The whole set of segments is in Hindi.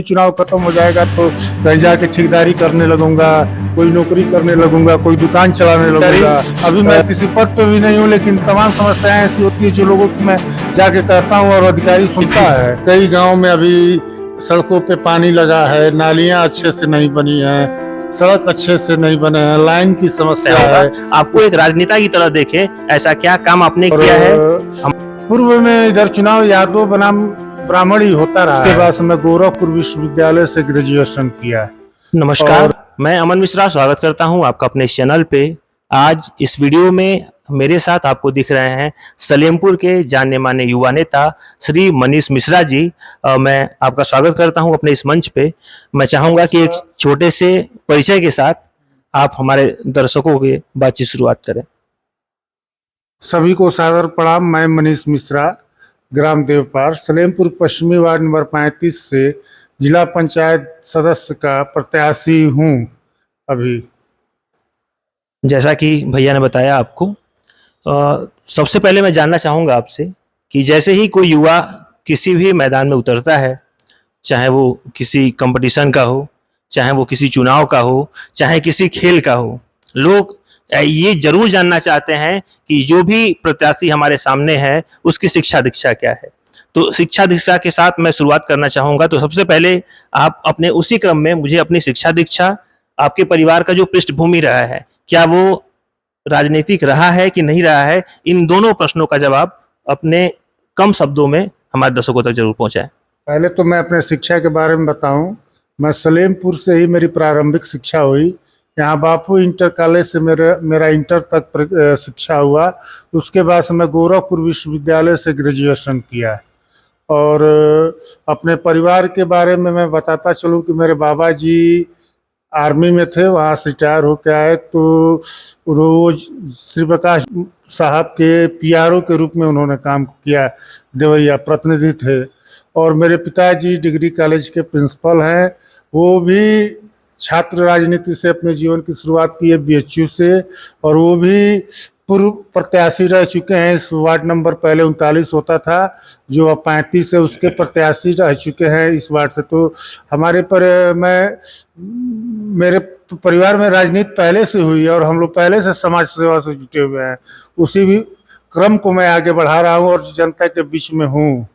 चुनाव खत्म हो जाएगा तो कहीं जाके ठेकेदारी करने लगूंगा, कोई नौकरी करने लगूंगा, कोई दुकान चलाने लगूंगा। अभी मैं किसी पद पे भी नहीं हूँ, लेकिन तमाम समस्याएं ऐसी होती है जो लोगों को मैं जाके कहता हूँ और अधिकारी सुनता है। कई गाँव में अभी सड़कों पे पानी लगा है, नालियां अच्छे से नहीं बनी है, सड़क अच्छे से नहीं बने हैं, लाइन की समस्या है। आपको एक राजनेता की तरह देखे, ऐसा क्या काम आपने किया है? पूर्व में इधर चुनाव यादव बनाम ब्राह्मण ही होता रहा। उसके बाद मैं गोरखपुर विश्वविद्यालय से ग्रेजुएशन किया। नमस्कार, मैं अमन मिश्रा स्वागत करता हूं आपका अपने चैनल पे। आज इस वीडियो में मेरे साथ आपको दिख रहे हैं सलेमपुर के जाने माने युवा नेता श्री मनीष मिश्रा जी। मैं आपका स्वागत करता हूं अपने इस मंच पे। मैं चाहूंगा कि एक छोटे से परिचय के साथ आप हमारे दर्शकों की बातचीत शुरुआत करें। सभी को सादर प्रणाम। मैं मनीष मिश्रा, ग्राम देवपार, सलेमपुर पश्चिमी वार्ड नंबर 35 से जिला पंचायत सदस्य का प्रत्याशी हूँ। अभी जैसा कि भैया ने बताया आपको, सबसे पहले मैं जानना चाहूँगा आपसे कि जैसे ही कोई युवा किसी भी मैदान में उतरता है, चाहे वो किसी कंपटीशन का हो, चाहे वो किसी चुनाव का हो, चाहे किसी खेल का हो, लोग ये जरूर जानना चाहते हैं कि जो भी प्रत्याशी हमारे सामने है उसकी शिक्षा दीक्षा क्या है। तो शिक्षा दीक्षा के साथ मैं शुरुआत करना चाहूँगा। तो सबसे पहले आप अपने उसी क्रम में मुझे अपनी शिक्षा दीक्षा, आपके परिवार का जो पृष्ठभूमि रहा है, क्या वो राजनीतिक रहा है कि नहीं रहा है, इन दोनों प्रश्नों का जवाब अपने कम शब्दों में हमारे दर्शकों तक जरूर पहुंचाएं। पहले तो मैं अपने शिक्षा के बारे में बताऊं। मैं सलेमपुर से ही मेरी प्रारंभिक शिक्षा हुई। यहाँ बापू इंटर कॉलेज से मेरा इंटर तक शिक्षा हुआ। उसके बाद से मैं गोरखपुर विश्वविद्यालय से ग्रेजुएशन किया। और अपने परिवार के बारे में मैं बताता चलूँ कि मेरे बाबा जी आर्मी में थे, वहाँ से रिटायर होकर आए तो रोज श्री प्रकाश साहब के पीआरओ के रूप में उन्होंने काम किया, देवरिया प्रतिनिधि थे। और मेरे पिताजी डिग्री कॉलेज के प्रिंसिपल हैं। वो भी छात्र राजनीति से अपने जीवन की शुरुआत की है, बीएचयू से, और वो भी पूर्व प्रत्याशी रह चुके हैं। इस वार्ड नंबर पहले 39 होता था, जो अब 35 है, उसके प्रत्याशी रह चुके हैं इस वार्ड से। तो हमारे मेरे परिवार में राजनीति पहले से हुई है और हम लोग पहले से समाज सेवा से जुटे हुए हैं। उसी भी क्रम को मैं आगे बढ़ा रहा हूँ और जनता के बीच में हूँ।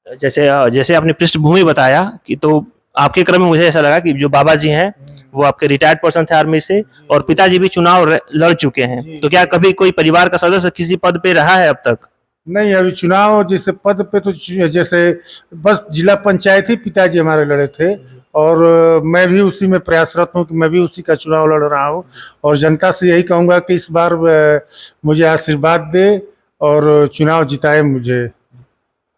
जैसे आपने पृष्ठभूमि बताया कि, तो आपके क्रम में मुझे ऐसा लगा कि जो बाबा जी हैं वो आपके रिटायर्ड पर्सन थे आर्मी से, और पिताजी भी चुनाव लड़ चुके हैं। तो क्या कभी कोई परिवार का सदस्य किसी पद पे रहा है अब तक? नहीं, अभी चुनाव जैसे पद पे तो जैसे बस जिला पंचायत ही पिताजी हमारे लड़े थे, और मैं भी उसी में प्रयासरत हूँ कि मैं भी उसी का चुनाव लड़ रहा हूँ। और जनता से यही कहूँगा कि इस बार मुझे आशीर्वाद दे और चुनाव जिताए मुझे।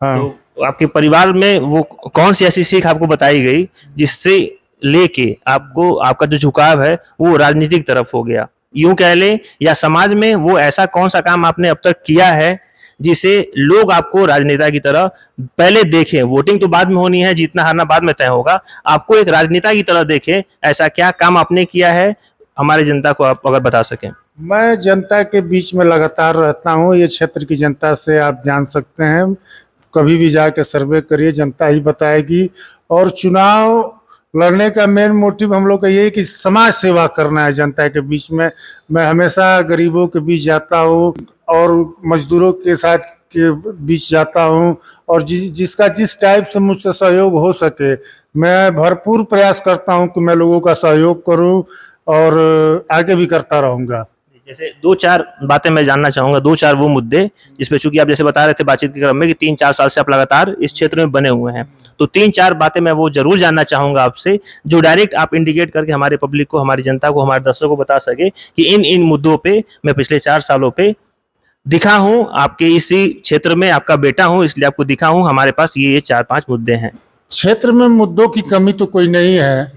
हाँ। तो आपके परिवार में वो कौन सी ऐसी सीख आपको बताई गई जिससे लेके आपको आपका जो झुकाव है वो राजनीतिक तरफ हो गया, यूं कह ले, या समाज में वो ऐसा कौन सा काम आपने अब तक किया है जिसे लोग आपको राजनेता की तरह पहले देखें? वोटिंग तो बाद में होनी है, जीतना हारना बाद में तय होगा, आपको एक राजनेता की तरह देखें, ऐसा क्या काम आपने किया है हमारी जनता को आप अगर बता सकें? मैं जनता के बीच में लगातार रहता हूँ। ये क्षेत्र की जनता से आप जान सकते हैं, कभी भी जाके सर्वे करिए, जनता ही बताएगी। और चुनाव लड़ने का मेन मोटिव हम लोग का ये है कि समाज सेवा करना है जनता के बीच में। मैं हमेशा गरीबों के बीच जाता हूँ और मजदूरों के साथ के बीच जाता हूँ, और जिसका जिस टाइप से मुझसे सहयोग हो सके मैं भरपूर प्रयास करता हूँ कि मैं लोगों का सहयोग करूँ, और आगे भी करता रहूँगा। जैसे दो चार बातें मैं जानना चाहूंगा, दो चार वो मुद्दे जिसपे चूंकि आप जैसे बता रहे थे बातचीत के क्रम में कि 3-4 साल से आप लगातार इस क्षेत्र में बने हुए हैं, तो 3-4 बातें मैं वो जरूर जानना चाहूंगा आपसे, जो डायरेक्ट आप इंडिकेट करके हमारे पब्लिक को, हमारी जनता को, हमारे दर्शकों को बता सके कि इन इन मुद्दों पे मैं पिछले 4 सालों पे दिखा हूं, आपके इसी क्षेत्र में आपका बेटा हूं, इसलिए आपको दिखा हूं, हमारे पास ये 4-5 मुद्दे हैं। क्षेत्र में मुद्दों की कमी तो कोई नहीं है।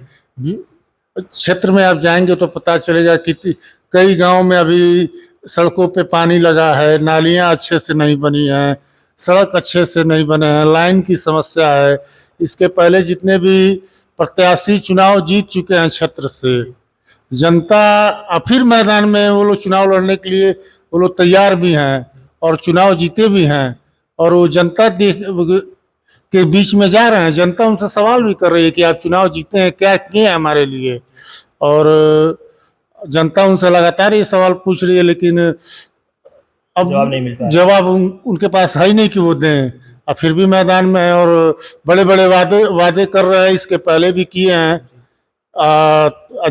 क्षेत्र में आप जाएंगे तो पता चलेगा कि कई गांव में अभी सड़कों पे पानी लगा है, नालियां अच्छे से नहीं बनी हैं, सड़क अच्छे से नहीं बने हैं, लाइन की समस्या है। इसके पहले जितने भी प्रत्याशी चुनाव जीत चुके हैं क्षेत्र से, जनता फिर मैदान में वो लोग चुनाव लड़ने के लिए वो लोग तैयार भी हैं और चुनाव जीते भी हैं। और वो जनता के बीच में जा रहे हैं, जनता उनसे सवाल भी कर रही है कि आप चुनाव जीते हैं, क्या किए हैं हमारे लिए। और जनता उनसे लगातार ये सवाल पूछ रही है, लेकिन अब जवाब नहीं मिल पा रहा। जवाब उनके पास है ही नहीं कि वो दें। अब फिर भी मैदान में है और बड़े बड़े वादे कर रहे हैं, इसके पहले भी किए हैं।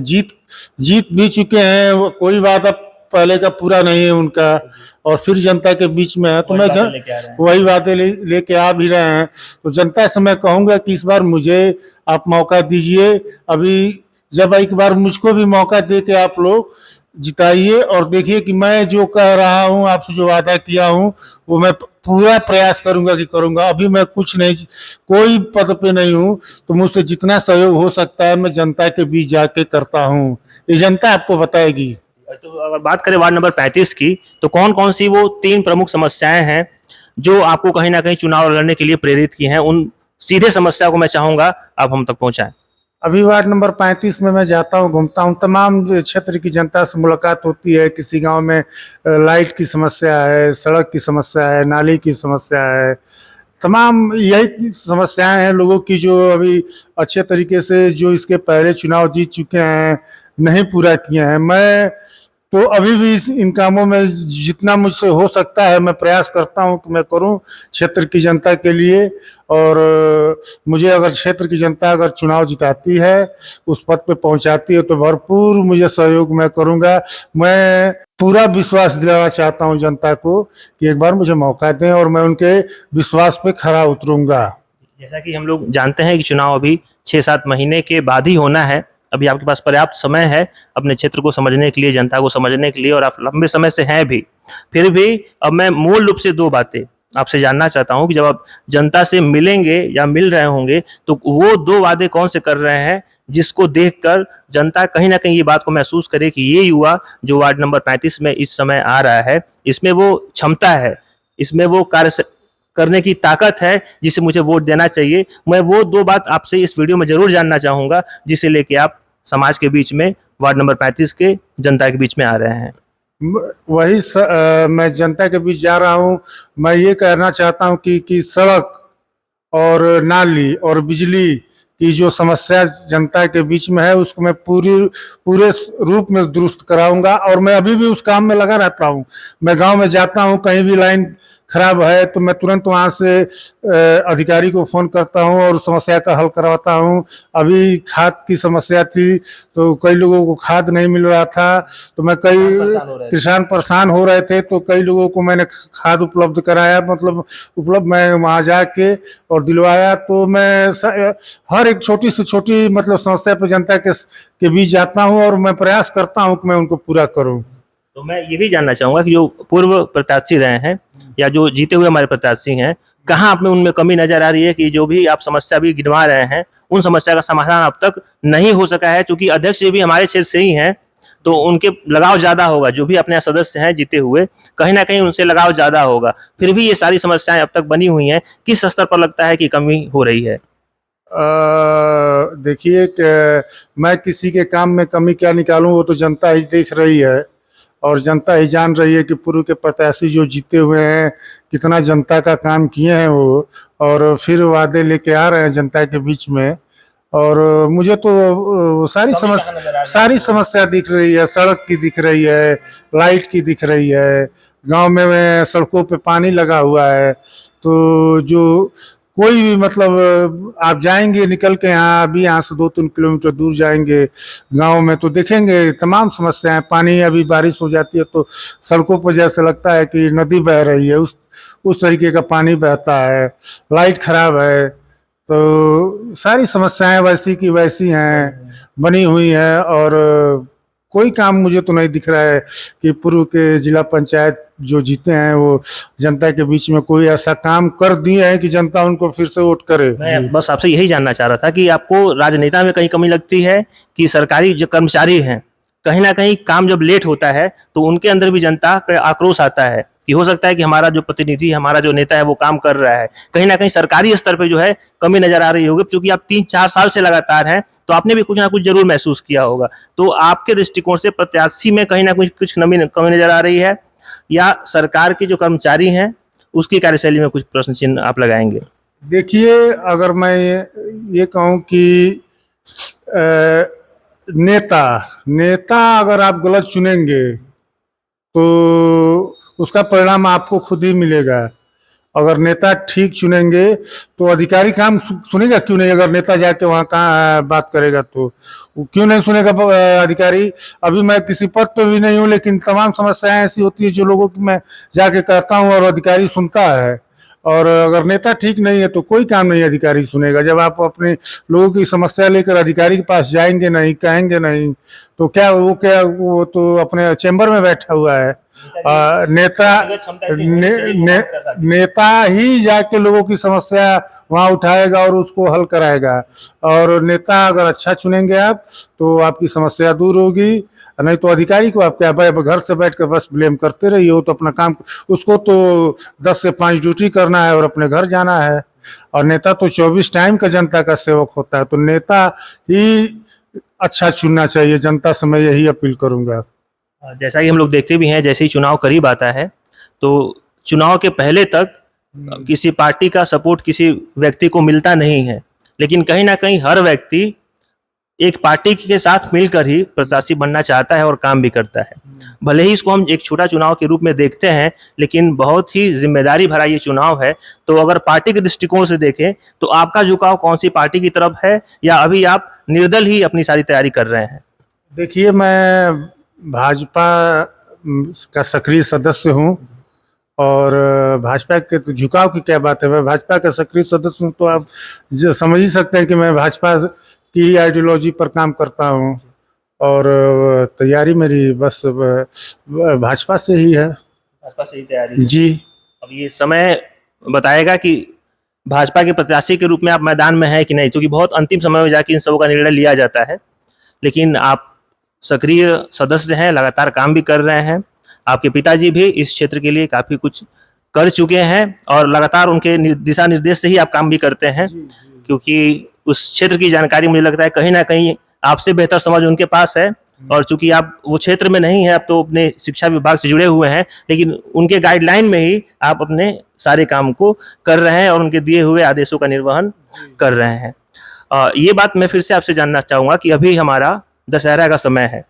जीत भी चुके हैं, कोई वादा पहले का पूरा नहीं है उनका, और फिर जनता के बीच में है। तो मैं वही वादे लेके आ भी रहे हैं। तो जनता से मैं कहूँगा कि इस बार मुझे आप मौका दीजिए। अभी जब एक बार मुझको भी मौका दे के आप लोग जिताइए, और देखिए कि मैं जो कह रहा हूँ, आपसे जो वादा किया हूँ, वो मैं पूरा प्रयास करूंगा कि करूंगा। अभी मैं कुछ नहीं, कोई पद पे नहीं हूँ, तो मुझसे जितना सहयोग हो सकता है मैं जनता के बीच जाके करता हूँ। ये जनता आपको बताएगी। तो अगर बात करें वार्ड नंबर 35 की, तो कौन कौन सी वो 3 प्रमुख समस्याएं हैं जो आपको कहीं ना कहीं चुनाव लड़ने के लिए प्रेरित की हैं? उन सीधे समस्या को मैं चाहूंगा आप हम तक पहुंचाएं। अभी वार्ड नंबर 35 में मैं जाता हूँ, घूमता हूँ, तमाम क्षेत्र की जनता से मुलाकात होती है। किसी गांव में लाइट की समस्या है, सड़क की समस्या है, नाली की समस्या है, तमाम यही समस्याएं हैं लोगों की, जो अभी अच्छे तरीके से जो इसके पहले चुनाव जीत चुके हैं नहीं पूरा किए हैं। मैं तो अभी भी इन कामों में जितना मुझसे हो सकता है मैं प्रयास करता हूं कि मैं करूं क्षेत्र की जनता के लिए। और मुझे अगर क्षेत्र की जनता अगर चुनाव जिताती है, उस पद पे पहुंचाती है, तो भरपूर मुझे सहयोग मैं करूंगा। मैं पूरा विश्वास दिलाना चाहता हूं जनता को कि एक बार मुझे मौका दें और मैं उनके विश्वास पे खरा उतरूंगा। जैसा कि हम लोग जानते हैं कि चुनाव अभी 6-7 महीने के बाद ही होना है। अभी आपके पास पर्याप्त समय है अपने क्षेत्र को समझने के लिए, जनता को समझने के लिए, और आप लंबे समय से हैं भी। फिर भी अब मैं मूल रूप से 2 बातें आपसे जानना चाहता हूं कि जब आप जनता से मिलेंगे या मिल रहे होंगे, तो वो 2 वादे कौन से कर रहे हैं जिसको देखकर जनता कहीं ना कहीं ये बात को महसूस करे कि ये युवा जो वार्ड नंबर 35 में इस समय आ रहा है, इसमें वो क्षमता है, इसमें वो कार्य करने की ताकत है जिसे मुझे वोट देना चाहिए। मैं वो 2 बात आपसे इस वीडियो में जरूर जानना चाहूंगा, जिसे लेके आप समाज के बीच में, वार्ड नंबर 35 के जनता के बीच में आ रहे हैं। मैं जनता के बीच जा रहा हूँ। मैं ये कहना चाहता हूँ कि सड़क और नाली और बिजली की जो समस्या जनता के बीच में है, उसको मैं पूरे रूप में दुरुस्त कराऊंगा। और मैं अभी भी उस काम में लगा रहता हूँ। मैं गांव में जाता हूँ, कहीं भी लाइन खराब है तो मैं तुरंत वहाँ से अधिकारी को फ़ोन करता हूँ और समस्या का हल करवाता हूँ। अभी खाद की समस्या थी, तो कई लोगों को खाद नहीं मिल रहा था, तो मैं किसान परेशान हो रहे थे, तो कई लोगों को मैंने खाद उपलब्ध कराया, मतलब मैं वहाँ जाके और दिलवाया। तो मैं हर एक छोटी से छोटी मतलब समस्या पर जनता के बीच जाता हूँ और मैं प्रयास करता हूँ कि मैं उनको पूरा करूँ। तो मैं ये भी जानना चाहूंगा कि जो पूर्व प्रत्याशी रहे हैं या जो जीते हुए हमारे प्रत्याशी हैं, कहाँ आप में उनमें कमी नजर आ रही है कि जो भी आप समस्या भी गिनवा रहे हैं, उन समस्या का समाधान अब तक नहीं हो सका है? क्योंकि अध्यक्ष जी भी हमारे क्षेत्र से ही हैं, तो उनके लगाव ज्यादा होगा, जो भी अपने सदस्य हैं जीते हुए, कहीं ना कहीं उनसे लगाव ज्यादा होगा। फिर भी ये सारी समस्याएं अब तक बनी हुई हैं, किस स्तर पर लगता है कि कमी हो रही है? देखिए कि मैं किसी के काम में कमी क्या निकालूं, वो तो जनता ही देख रही है और जनता ही जान रही है कि पूर्व के प्रत्याशी जो जीते हुए हैं कितना जनता का काम किए हैं वो, और फिर वादे लेके आ रहे हैं जनता के बीच में। और मुझे तो सारी समस्या दिख रही है। सड़क की दिख रही है, लाइट की दिख रही है, गांव में सड़कों पे पानी लगा हुआ है। तो जो कोई भी मतलब आप जाएंगे निकल के, यहाँ से 2-3 किलोमीटर दूर जाएंगे गांव में, तो देखेंगे तमाम समस्याएं। पानी अभी बारिश हो जाती है तो सड़कों पर जैसे लगता है कि नदी बह रही है, उस तरीके का पानी बहता है। लाइट खराब है, तो सारी समस्याएं वैसी की वैसी हैं, बनी हुई हैं। और कोई काम मुझे तो नहीं दिख रहा है कि पूर्व के जिला पंचायत जो जीते हैं वो जनता के बीच में कोई ऐसा काम कर दिए हैं कि जनता उनको फिर से वोट करे। मैं बस आपसे यही जानना चाह रहा था कि आपको राजनेता में कहीं कमी लगती है कि सरकारी जो कर्मचारी हैं, कहीं ना कहीं काम जब लेट होता है तो उनके अंदर भी जनता पे आक्रोश आता है कि हो सकता है कि हमारा जो प्रतिनिधि, हमारा जो नेता है वो काम कर रहा है। कहीं ना कहीं सरकारी स्तर पे जो है कमी नजर आ रही होगी, क्योंकि आप 3-4 साल से लगातार हैं, तो आपने भी कुछ ना कुछ जरूर महसूस किया होगा। तो आपके दृष्टिकोण से प्रत्याशी में कहीं ना कुछ कमी नजर आ रही है, या सरकार के जो कर्मचारी हैं उसकी कार्यशैली में कुछ प्रश्न चिन्ह आप लगाएंगे? देखिए, अगर मैं ये कहूँ कि अ, नेता नेता अगर आप गलत चुनेंगे तो उसका परिणाम आपको खुद ही मिलेगा। अगर नेता ठीक चुनेंगे तो अधिकारी काम सुनेगा क्यों नहीं? अगर नेता जाके वहाँ कहाँ बात करेगा तो वो क्यों नहीं सुनेगा? अधिकारी, अभी मैं किसी पद पे भी नहीं हूँ, लेकिन तमाम समस्याएं ऐसी होती है जो लोगों की मैं जाके कहता हूँ और अधिकारी सुनता है। और अगर नेता ठीक नहीं है तो कोई काम नहीं अधिकारी सुनेगा। जब आप अपने लोगों की समस्या लेकर अधिकारी के पास जाएंगे नहीं, कहेंगे नहीं, तो वो तो अपने चैम्बर में बैठा हुआ है। नेता नेता ही जाके लोगों की समस्या वहाँ उठाएगा और उसको हल कराएगा। और नेता अगर अच्छा चुनेंगे आप तो आपकी समस्या दूर होगी। नहीं तो अधिकारी को आप क्या घर से बैठ कर बस ब्लेम करते रहिए। वो तो अपना काम, उसको तो 10 से 5 ड्यूटी करना है और अपने घर जाना है। और नेता तो 24 टाइम का जनता का सेवक होता है। तो नेता ही अच्छा चुनना चाहिए। जनता से मैं यही अपील करूंगा। जैसा कि हम लोग देखते भी हैं, जैसे ही चुनाव करीब आता है तो चुनाव के पहले तक किसी पार्टी का सपोर्ट किसी व्यक्ति को मिलता नहीं है, लेकिन कहीं ना कहीं हर व्यक्ति एक पार्टी के साथ मिलकर ही प्रत्याशी बनना चाहता है और काम भी करता है। भले ही इसको हम एक छोटा चुनाव के रूप में देखते हैं, लेकिन बहुत ही जिम्मेदारी भरा ये चुनाव है। तो अगर पार्टी के दृष्टिकोण से देखें तो आपका झुकाव कौन सी पार्टी की तरफ है, या अभी आप निर्दल ही अपनी सारी तैयारी कर रहे हैं? देखिए, मैं भाजपा का सक्रिय सदस्य हूँ। और भाजपा के तो झुकाव की क्या बात है, मैं भाजपा का सक्रिय सदस्य हूँ तो आप समझ ही सकते हैं कि मैं भाजपा की आइडियोलॉजी पर काम करता हूँ। और तैयारी मेरी बस भाजपा से ही है। भाजपा से ही तैयारी जी। अब ये समय बताएगा कि भाजपा के प्रत्याशी के रूप में आप मैदान में हैं कि नहीं, क्योंकि बहुत अंतिम समय में जाके इन सबों का निर्णय लिया जाता है। लेकिन आप सक्रिय सदस्य हैं, लगातार काम भी कर रहे हैं। आपके पिताजी भी इस क्षेत्र के लिए काफी कुछ कर चुके हैं और लगातार उनके दिशा निर्देश से ही आप काम भी करते हैं, क्योंकि उस क्षेत्र की जानकारी मुझे लगता है कहीं ना कहीं आपसे बेहतर समझ उनके पास है। और चूंकि आप वो क्षेत्र में नहीं है, आप तो अपने शिक्षा विभाग से जुड़े हुए हैं, लेकिन उनके गाइडलाइन में ही आप अपने सारे काम को कर रहे हैं और उनके दिए हुए आदेशों का निर्वहन कर रहे हैं। ये बात मैं फिर से आपसे जानना चाहूंगा कि अभी हमारा दशहरा का समय है,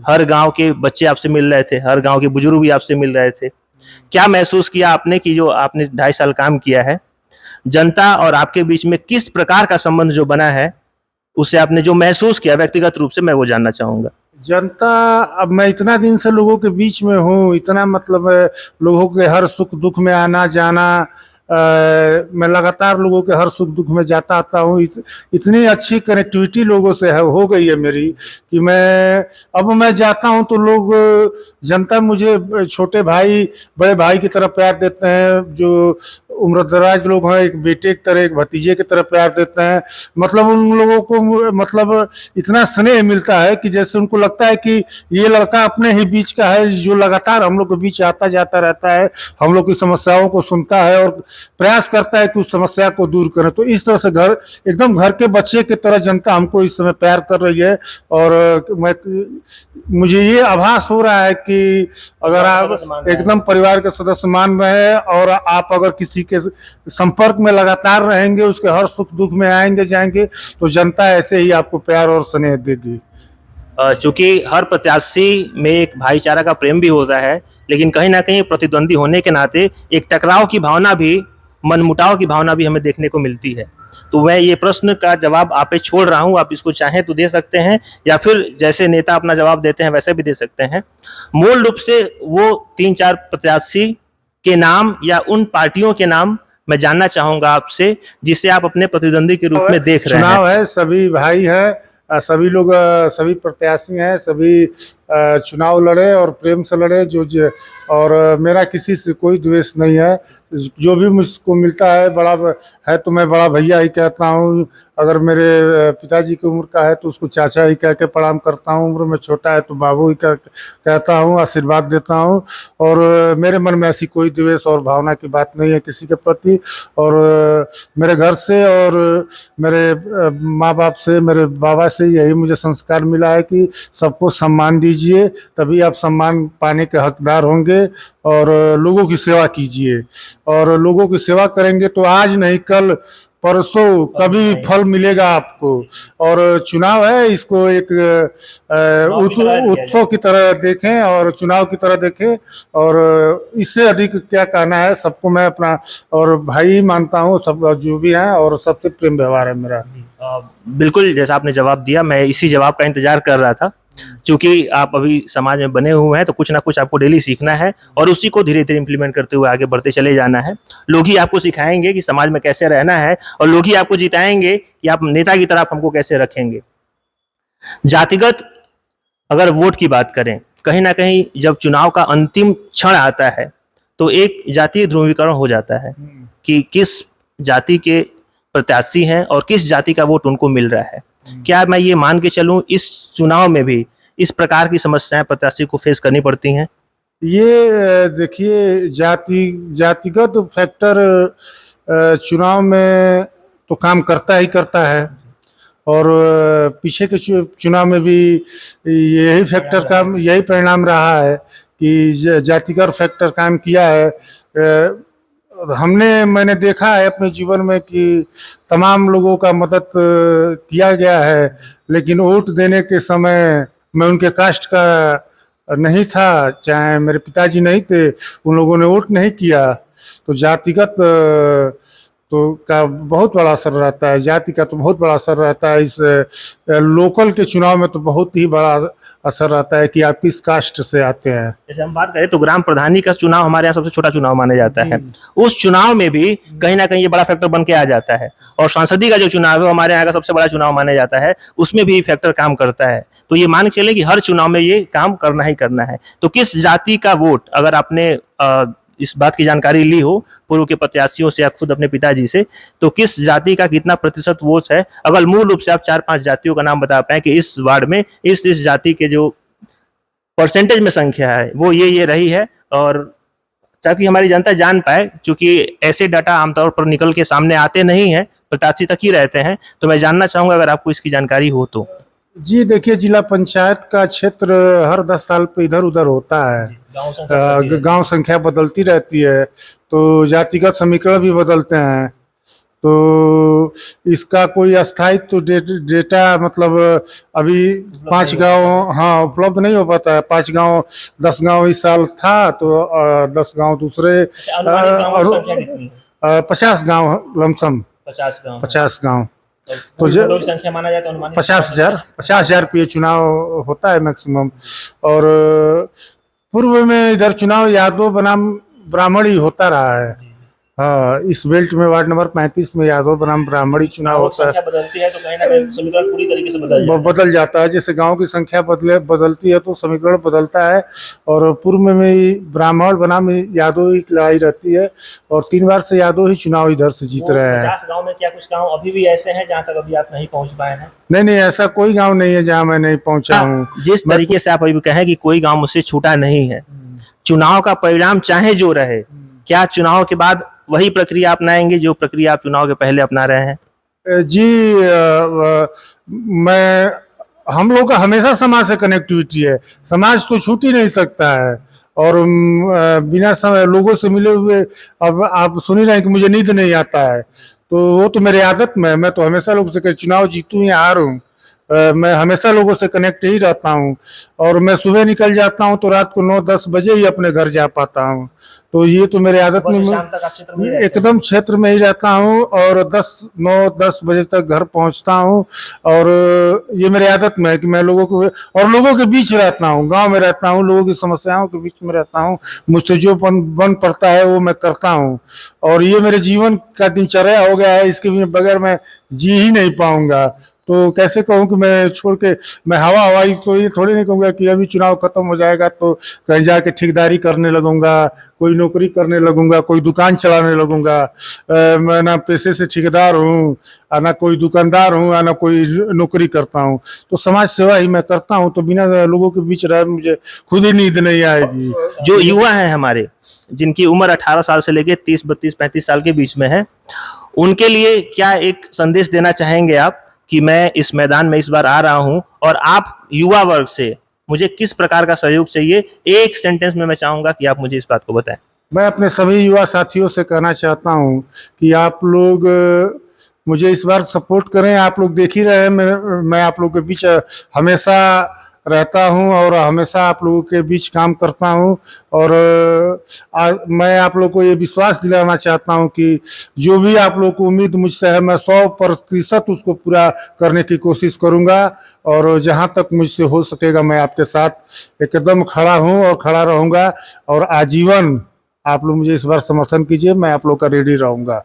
हर गांव के बच्चे आपसे मिल रहे थे, हर गांव के बुजुर्ग भी आपसे मिल रहे थे। क्या महसूस किया आपने कि जो आपने 2.5 साल काम किया है, जनता और आपके बीच में किस प्रकार का संबंध जो बना है, उसे आपने जो महसूस किया व्यक्तिगत रूप से, मैं वो जानना चाहूंगा। जनता, अब मैं इतना दिन से लोगों के बीच में हूँ, इतना मतलब लोगों के हर सुख दुख में आना जाना, मैं लगातार लोगों के हर सुख दुख में जाता आता हूँ। इतनी अच्छी कनेक्टिविटी लोगों से हो गई है मेरी कि अब मैं जाता हूँ तो लोग, जनता मुझे छोटे भाई बड़े भाई की तरह प्यार देते हैं। जो उम्रदराज लोग हैं, एक बेटे की तरह एक भतीजे की तरह प्यार देते हैं। मतलब उन लोगों को मतलब इतना स्नेह मिलता है कि जैसे उनको लगता है कि ये लड़का अपने ही बीच का है, जो लगातार हम लोग के बीच आता जाता रहता है, हम लोग की समस्याओं को सुनता है और प्रयास करता है कि उस समस्या को दूर करें। तो इस तरह से एकदम घर के बच्चे की तरह जनता हमको इस समय प्यार कर रही है। और मुझे ये आभास हो रहा है कि अगर आप एकदम परिवार के सदस्य मान रहे हैं और आप अगर किसी के संपर्क में लगातार रहेंगे, उसके हर सुख दुख में आएंगे जाएंगे, तो जनता ऐसे ही आपको प्यार और स्नेह देगी। चूंकि हर प्रत्याशी में एक भाईचारा का प्रेम भी होता है, लेकिन कहीं ना कहीं प्रतिद्वंदी होने के नाते एक टकराव की भावना भी, मनमुटाव की भावना भी हमें देखने को मिलती है। तो मैं ये प्रश्न का जवाब आप पे छोड़ रहा हूँ, आप इसको चाहें तो दे सकते हैं, या फिर जैसे नेता अपना जवाब देते हैं वैसे भी दे सकते हैं। मूल रूप से वो 3-4 प्रत्याशी के नाम या उन पार्टियों के नाम मैं जानना चाहूंगा आपसे, जिसे आप अपने प्रतिद्वंदी के रूप में देख रहे हैं। चुनाव है, सभी भाई है, सभी लोग, सभी प्रत्याशी हैं, सभी चुनाव लड़े और प्रेम से लड़े। और मेरा किसी से कोई द्वेष नहीं है। जो भी मुझको मिलता है बड़ा है तो मैं बड़ा भैया ही कहता हूँ। अगर मेरे पिताजी की उम्र का है तो उसको चाचा ही कह के प्रणाम करता हूँ, उम्र में छोटा है तो बाबू ही कहता हूँ, आशीर्वाद देता हूँ। और मेरे मन में ऐसी कोई द्वेष और भावना की बात नहीं है किसी के प्रति। और मेरे घर से और मेरे माँ बाप से, मेरे बाबा से यही मुझे संस्कार मिला है कि सबको सम्मान दीजिए, कीजिए, तभी आप सम्मान पाने के हकदार होंगे। और लोगों की सेवा कीजिए, और लोगों की सेवा करेंगे तो आज नहीं कल परसों कभी भी फल मिलेगा आपको। और चुनाव है, इसको एक उत्सव की तरह देखें और चुनाव की तरह देखें। और इससे अधिक क्या कहना है, सबको मैं अपना और भाई मानता हूँ, सब जो भी हैं, और सबसे प्रेम व्यवहार है मेरा। बिल्कुल, जैसा आपने जवाब दिया, मैं इसी जवाब का इंतजार कर रहा था। क्योंकि आप अभी समाज में बने हुए हैं तो कुछ ना कुछ आपको डेली सीखना है और उसी को धीरे धीरे इंप्लीमेंट करते हुए आगे बढ़ते चले जाना है। लोग ही आपको सिखाएंगे कि समाज में कैसे रहना है, और लोग ही आपको जिताएंगे कि आप नेता की तरफ हमको कैसे रखेंगे। जातिगत अगर वोट की बात करें, कहीं ना कहीं जब चुनाव का अंतिम क्षण आता है तो एक जातीय ध्रुवीकरण हो जाता है कि किस जाति के प्रत्याशी हैं और किस जाति का वोट उनको मिल रहा है। क्या मैं ये मान के चलूं इस चुनाव में भी इस प्रकार की समस्याएं प्रत्याशी को फेस करनी पड़ती हैं? ये देखिए, जातिगत फैक्टर चुनाव में तो काम करता ही करता है। और पीछे के चुनाव में भी यही परिणाम रहा है कि जातिगत फैक्टर काम किया है। मैंने देखा है अपने जीवन में कि तमाम लोगों का मदद किया गया है, लेकिन वोट देने के समय मैं उनके कास्ट का नहीं था, चाहे मेरे पिताजी नहीं थे, उन लोगों ने वोट नहीं किया। तो जातिगत तो का बहुत बड़ा असर रहता है, जाति का तो बहुत बड़ा असर रहता है। इस लोकल के चुनाव में तो बहुत ही बड़ा असर रहता है कि आप किस कास्ट से आते हैं। जैसे हम बात करें तो ग्राम प्रधानी का चुनाव हमारे यहाँ सबसे छोटा चुनाव माना जाता है। उस चुनाव में भी कहीं ना कहीं ये बड़ा फैक्टर बन के आ जाता है। और सांसदीय का जो चुनाव है हमारे यहाँ का सबसे बड़ा चुनाव माना जाता है, उसमें भी फैक्टर काम करता है। तो ये मान के चले कि हर चुनाव में ये काम करना ही करना है। तो किस जाति का वोट, अगर आपने इस बात की जानकारी ली हो पूर्व के प्रत्याशियों से या खुद अपने पिताजी से, तो किस जाति का कितना प्रतिशत वोट है? अगर मूल रूप से आप 4-5 जातियों का नाम बता पाए कि इस वार्ड में इस जाति के जो परसेंटेज में संख्या है वो ये रही है, और ताकि हमारी जनता जान पाए, क्योंकि ऐसे डाटा आमतौर पर निकल के सामने आते नहीं है, प्रत्याशी तक ही रहते हैं। तो मैं जानना चाहूंगा अगर आपको इसकी जानकारी हो तो। जी देखिए, जिला पंचायत का क्षेत्र हर 10 साल पे इधर उधर होता है, गांव संख्या बदलती रहती है, तो जातिगत समीकरण भी बदलते हैं। तो इसका कोई अस्थायित्व डेटा मतलब अभी 5 गांव उपलब्ध नहीं हो पाता है। 5 गांव 10 गांव इस साल था, तो 10 गांव दूसरे 50 गांव लमसम 50 गांव। तो संख्या माना जाए तो 50,000 पे चुनाव होता है मैक्सिमम। और पूर्व में इधर चुनाव यादव बनाम ब्राह्मण ही होता रहा है। हाँ, इस बेल्ट में वार्ड नंबर 35 में यादव बनाम ब्राह्मणी चुनाव होता है। बदलती है तो कहीं ना कहीं समीकरण पूरी तरीके से बदल जाता है। जैसे गांव की संख्या बदलती है तो समीकरण बदलता है। और पूर्व में ब्राह्मण बनाम यादव की लड़ाई रहती है, और 3 बार से यादव ही चुनाव इधर से जीत रहे हैं। 50 गांव में क्या कुछ गांव अभी भी ऐसे हैं जहां तक अभी आप नहीं पहुंच पाए हैं? नहीं, ऐसा कोई गाँव नहीं है जहाँ मैं नहीं पहुंचा हूँ। जिस तरीके से आप अभी कहें कि कोई गाँव मुझसे छूटा नहीं है, चुनाव का परिणाम चाहे जो रहे, क्या चुनाव के बाद वही प्रक्रिया अपनाएंगे जो प्रक्रिया आप चुनाव के पहले अपना रहे हैं? जी, हम लोग का हमेशा समाज से कनेक्टिविटी है। समाज तो छूट ही नहीं सकता है। और बिना लोगों से मिले हुए, अब आप सुन ही रहे हैं कि मुझे नींद नहीं आता है, तो वो तो मेरी आदत में, मैं तो हमेशा लोगों से चुनाव जीतूं या हारूं, मैं हमेशा लोगों से कनेक्ट ही रहता हूँ। और मैं सुबह निकल जाता हूँ तो रात को 9-10 बजे ही अपने घर जा पाता हूँ। तो ये तो मेरे आदत में, एकदम क्षेत्र में ही रहता हूँ, और 9-10 बजे तक घर पहुँचता हूँ। और ये मेरे आदत में है कि मैं लोगों के बीच रहता हूँ, गांव में रहता हूँ, लोगों की समस्याओं के बीच में रहता हूँ। मुझसे जो बन पड़ता है वो मैं करता हूँ, और ये मेरे जीवन का दिनचर्या हो गया है। इसके बगैर मैं जी ही नहीं पाऊंगा। तो कैसे कहूँ कि मैं छोड़ के मैं हवाई, तो ये थोड़ी नहीं कहूँगा कि अभी चुनाव खत्म हो जाएगा तो कहीं जाके ठेकेदारी करने लगूंगा, कोई नौकरी करने लगूंगा, कोई दुकान चलाने लगूंगा। मैं ना पैसे से ठेकेदार हूँ, ना कोई दुकानदार हूँ, ना कोई नौकरी करता हूँ। तो समाज सेवा ही मैं करता हूँ। तो बिना लोगों के बीच रहे मुझे खुद ही नींद नहीं आएगी। जो युवा हैं हमारे, जिनकी उम्र 18 साल से लेके 30, 32, 35 साल के बीच में है, उनके लिए क्या एक संदेश देना चाहेंगे आप कि मैं इस मैदान में इस बार आ रहा हूं और आप युवा वर्ग से मुझे किस प्रकार का सहयोग चाहिए, एक सेंटेंस में मैं चाहूंगा कि आप मुझे इस बात को बताएं। मैं अपने सभी युवा साथियों से कहना चाहता हूँ कि आप लोग मुझे इस बार सपोर्ट करें। आप लोग देख ही रहे हैं, मैं आप लोगों के बीच हमेशा रहता हूं और हमेशा आप लोगों के बीच काम करता हूं। और मैं आप लोगों को ये विश्वास दिलाना चाहता हूं कि जो भी आप लोगों को उम्मीद मुझसे है, मैं 100% उसको पूरा करने की कोशिश करूंगा। और जहां तक मुझसे हो सकेगा मैं आपके साथ एकदम खड़ा हूं और खड़ा रहूंगा। और आजीवन आप लोग मुझे इस बार समर्थन कीजिए, मैं आप लोग का रेडी रहूंगा।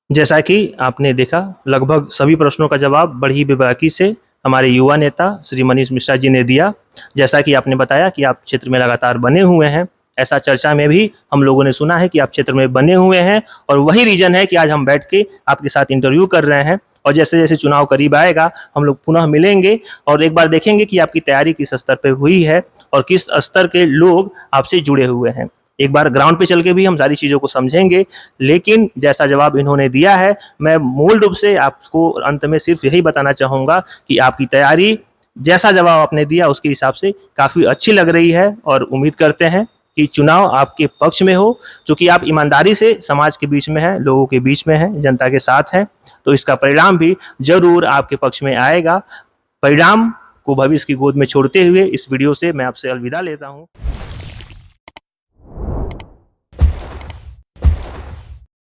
जैसा कि आपने देखा, लगभग सभी प्रश्नों का जवाब बड़ी बेबाकी से हमारे युवा नेता श्री मनीष मिश्रा जी ने दिया। जैसा कि आपने बताया कि आप क्षेत्र में लगातार बने हुए हैं, ऐसा चर्चा में भी हम लोगों ने सुना है कि आप क्षेत्र में बने हुए हैं, और वही रीजन है कि आज हम बैठ के आपके साथ इंटरव्यू कर रहे हैं। और जैसे जैसे चुनाव करीब आएगा हम लोग पुनः मिलेंगे और एक बार देखेंगे कि आपकी तैयारी किस स्तर पे हुई है और किस स्तर के लोग आपसे जुड़े हुए हैं। एक बार ग्राउंड पे चल के भी हम सारी चीज़ों को समझेंगे। लेकिन जैसा जवाब इन्होंने दिया है, मैं मूल रूप से आपको अंत में सिर्फ यही बताना चाहूँगा कि आपकी तैयारी, जैसा जवाब आपने दिया उसके हिसाब से काफ़ी अच्छी लग रही है, और उम्मीद करते हैं कि चुनाव आपके पक्ष में हो। चूँकि आप ईमानदारी से समाज के बीच में हैं, लोगों के बीच में हैं, जनता के साथ हैं, तो इसका परिणाम भी ज़रूर आपके पक्ष में आएगा। परिणाम को भविष्य की गोद में छोड़ते हुए इस वीडियो से मैं आपसे अलविदा लेता हूँ।